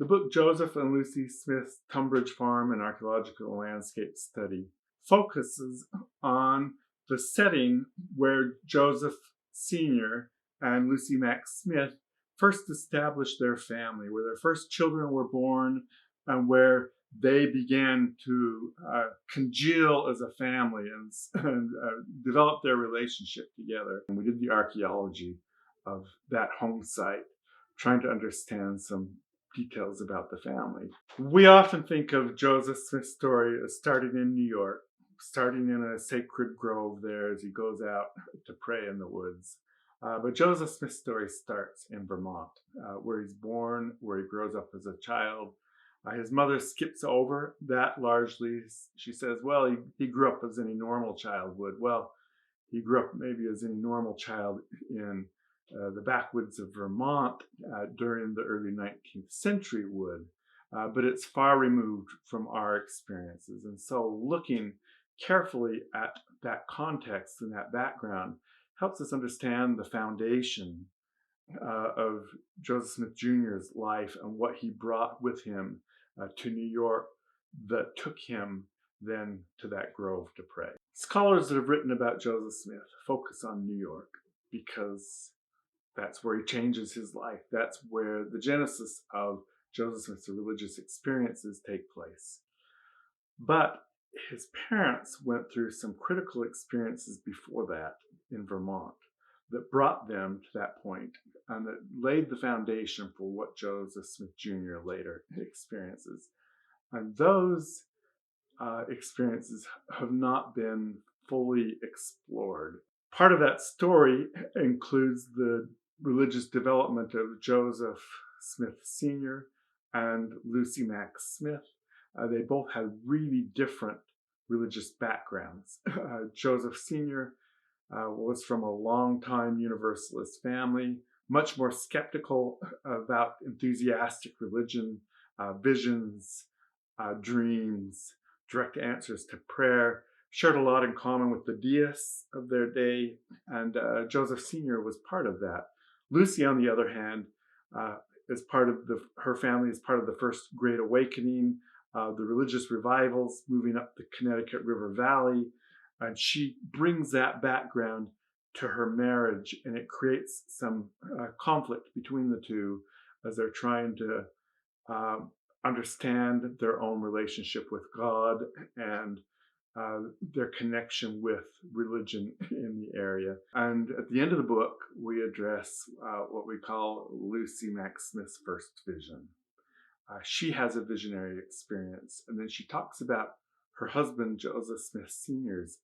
The book Joseph and Lucy Smith's Tunbridge Farm, an Archaeological Landscape Study focuses on the setting where Joseph Sr. and Lucy Mack Smith first established their family, where their first children were born, and where they began to congeal as a family and develop their relationship together. And we did the archaeology of that home site, trying to understand some details about the family. We often think of Joseph Smith's story as starting in New York, starting in a sacred grove there as he goes out to pray in the woods. But Joseph Smith's story starts in Vermont, where he's born, where he grows up as a child. His mother skips over that largely. She says, well, he grew up as any normal child would. Well, he grew up maybe as any normal child in the backwoods of Vermont during the early 19th century would, but it's far removed from our experiences. And so looking carefully at that context and that background helps us understand the foundation of Joseph Smith Jr.'s life and what he brought with him to New York that took him then to that grove to pray. Scholars that have written about Joseph Smith focus on New York because that's where he changes his life. That's where the genesis of Joseph Smith's religious experiences take place. But his parents went through some critical experiences before that in Vermont that brought them to that point and that laid the foundation for what Joseph Smith Jr. later experiences. And those experiences have not been fully explored. Part of that story includes the religious development of Joseph Smith Sr. and Lucy Mack Smith. They both had really different religious backgrounds. Joseph Sr. Was from a long-time Universalist family, much more skeptical about enthusiastic religion, visions, dreams, direct answers to prayer, shared a lot in common with the deists of their day, and Joseph Sr. was part of that. Lucy, on the other hand, is part of her family is part of the First Great Awakening, the religious revivals moving up the Connecticut River Valley, and she brings that background to her marriage, and it creates some conflict between the two as they're trying to understand their own relationship with God and their connection with religion in the area. And at the end of the book, we address what we call Lucy Mack Smith's first vision. She has a visionary experience, and then she talks about her husband, Joseph Smith Sr.'s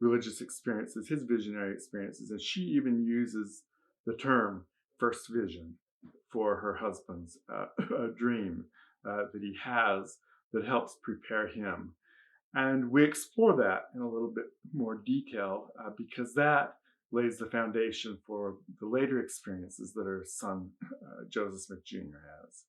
religious experiences, his visionary experiences, and she even uses the term first vision for her husband's dream that he has that helps prepare him. And we explore that in a little bit more detail because that lays the foundation for the later experiences that her son, Joseph Smith Jr. has.